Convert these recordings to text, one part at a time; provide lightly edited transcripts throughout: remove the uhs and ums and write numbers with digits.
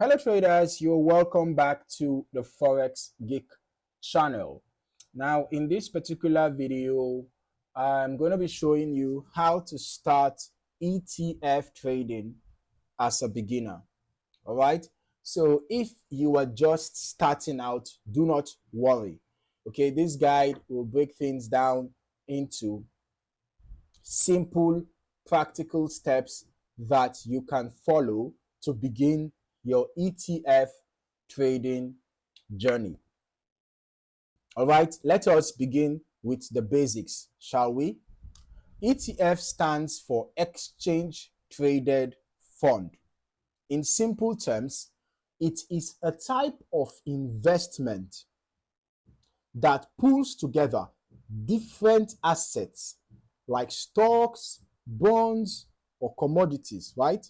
Hello traders, you're welcome back to the Forex Geek channel. Now in this particular video, I'm going to be showing you how to start ETF trading as a beginner. All right. So if you are just starting out, do not worry. Okay, this guide will break things down into simple, practical steps that you can follow to begin your ETF trading journey. All right, let us begin with the basics, shall we? ETF stands for Exchange Traded Fund. In simple terms, it is a type of investment that pulls together different assets like stocks, bonds, or commodities, right,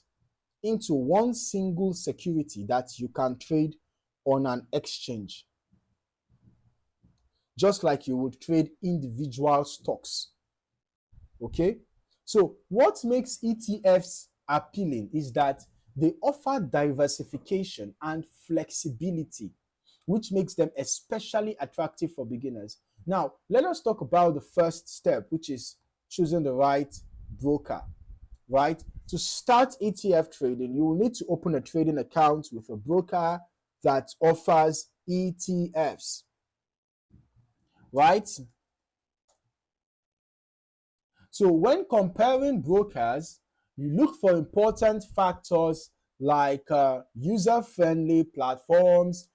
into one single security that you can trade on an exchange, just like you would trade individual stocks. Okay, so what makes ETFs appealing is that they offer diversification and flexibility, which makes them especially attractive for beginners. Now, let us talk about the first step, which is choosing the right broker, right? To start ETF trading, you will need to open a trading account with a broker that offers ETFs, right? So when comparing brokers, you look for important factors like user-friendly platforms,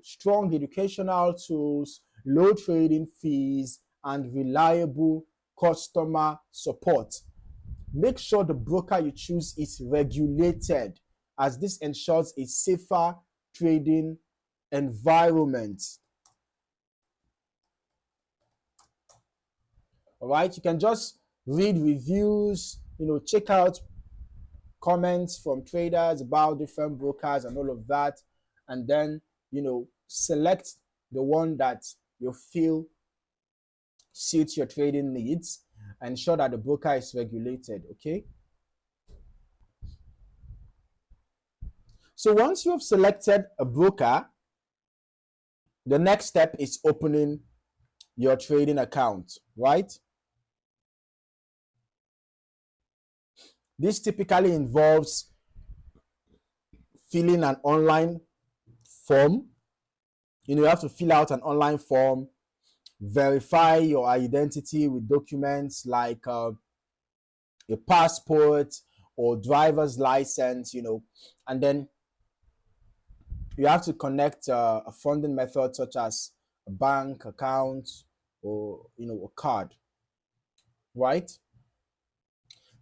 strong educational tools, low trading fees, and reliable customer support. Make sure the broker you choose is regulated, as this ensures a safer trading environment. All right, you can just read reviews, check out comments from traders about different brokers and all of that, and then select the one that you feel suits your trading needs. Ensure that the broker is regulated. Okay, so once you have selected a broker, the next step is opening your trading account, right? This typically involves filling an online form. You have to fill out an online form, verify your identity with documents like a passport or driver's license, and then you have to connect a funding method such as a bank account or a card, right?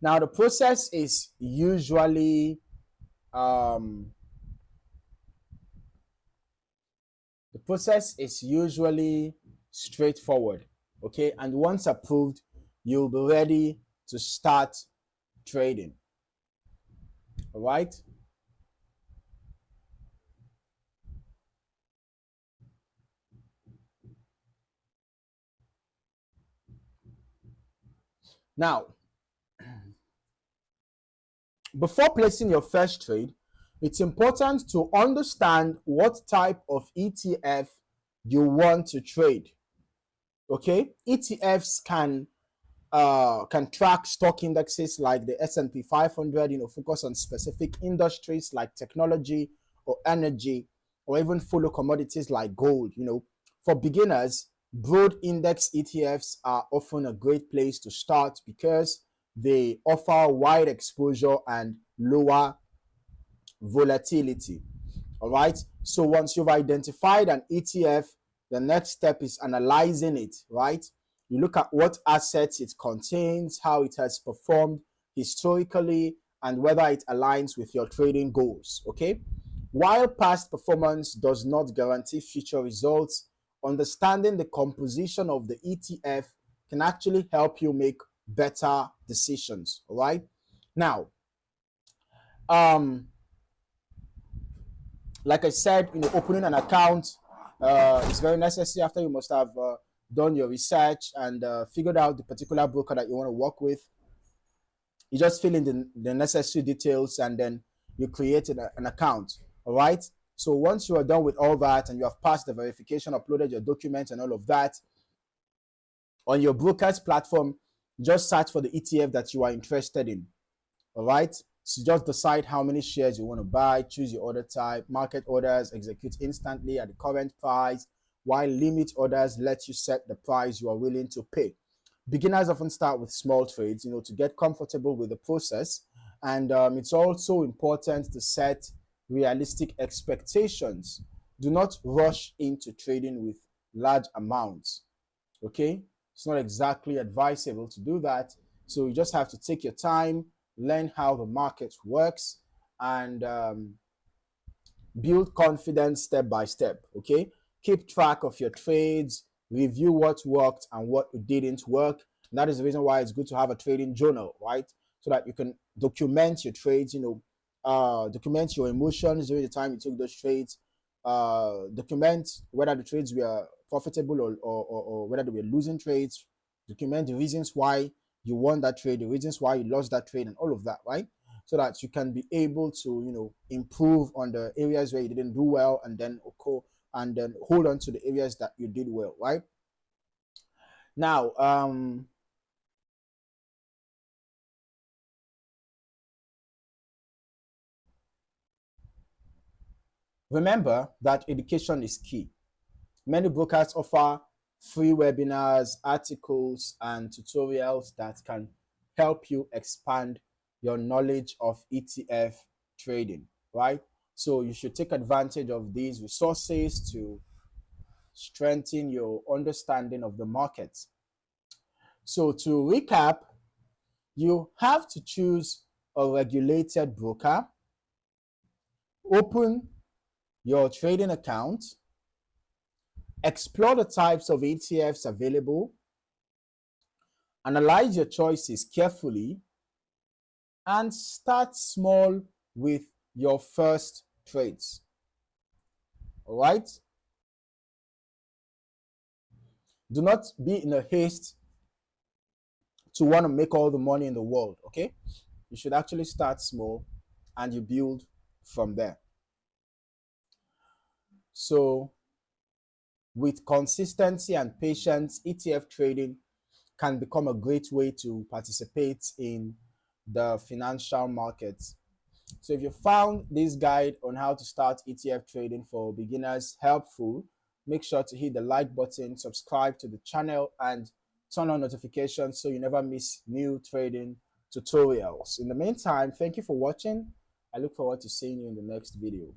Now the process is usually straightforward, okay? And once approved, you'll be ready to start trading. All right? Now, before placing your first trade, it's important to understand what type of ETF you want to trade. Okay, ETFs can track stock indexes like the S&P 500, focus on specific industries like technology or energy, or even follow commodities like gold. For beginners, broad index ETFs are often a great place to start because they offer wide exposure and lower volatility. All right. So once you've identified an ETF, the next step is analyzing it, right? You look at what assets it contains, how it has performed historically, and whether it aligns with your trading goals. Okay. While past performance does not guarantee future results, understanding the composition of the ETF can actually help you make better decisions. All right. Now, like I said, opening an account is very necessary after you must have done your research and figured out the particular broker that you want to work with. You just fill in the necessary details and then you create an account. All right. So once you are done with all that and you have passed the verification, uploaded your documents and all of that, on your broker's platform, just search for the ETF that you are interested in. All right. So just decide how many shares you want to buy, choose your order type, market orders, execute instantly at the current price, while limit orders lets you set the price you are willing to pay. Beginners often start with small trades, to get comfortable with the process. And it's also important to set realistic expectations. Do not rush into trading with large amounts. Okay, it's not exactly advisable to do that. So you just have to take your time, learn how the market works, and build confidence step by step. Okay, keep track of your trades, review what worked and what didn't work. And that is the reason why it's good to have a trading journal, right? So that you can document your trades, document your emotions during the time you took those trades, document whether the trades were profitable or whether they were losing trades, document the reasons why you won that trade, the reasons why you lost that trade, and all of that, right? So that you can be able to, improve on the areas where you didn't do well, and then hold on to the areas that you did well, right? Now, remember that education is key. Many brokers offer free webinars, articles, and tutorials that can help you expand your knowledge of ETF trading, right? So you should take advantage of these resources to strengthen your understanding of the market. So to recap, you have to choose a regulated broker, open your trading account, explore the types of ETFs available, analyze your choices carefully, and start small with your first trades. All right? Do not be in a haste to want to make all the money in the world, okay? You should actually start small and you build from there. So, with consistency and patience, ETF trading can become a great way to participate in the financial markets. So if you found this guide on how to start ETF trading for beginners helpful, make sure to hit the like button, subscribe to the channel, and turn on notifications so you never miss new trading tutorials. In the meantime, thank you for watching. I look forward to seeing you in the next video.